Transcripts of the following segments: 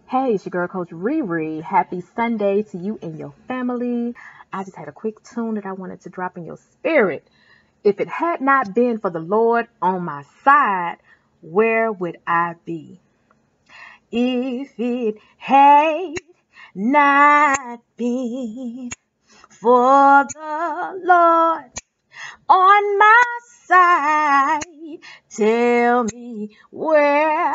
Hey, it's your girl, Coach Riri. Happy Sunday to you and your family. I just had a quick tune that I wanted to drop in your spirit. If it had not been for the Lord on my side, where would I be? If it had not been for the Lord on my side, tell me where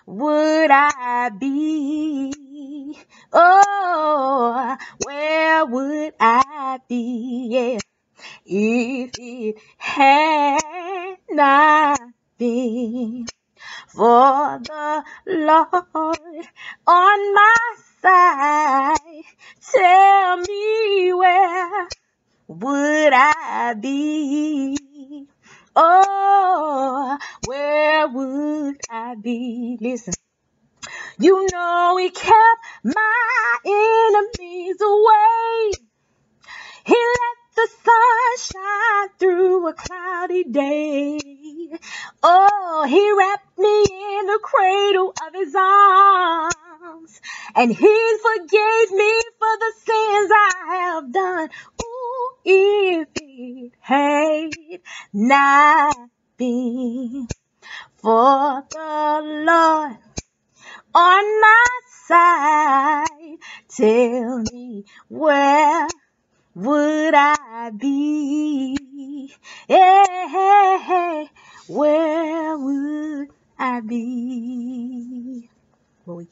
would I be? Oh, where would I be? Yeah. If it had not been for the Lord on my side, tell me where would I be? Oh, where would I be? Listen. You know he kept my enemies away. He let the sun shine through a cloudy day. Oh, he wrapped me in the cradle of his arms. And he forgave me for the sins I have done. Ooh, if it had not been for the Lord on my side, tell me where would I be? Yeah, where would I be? Well, you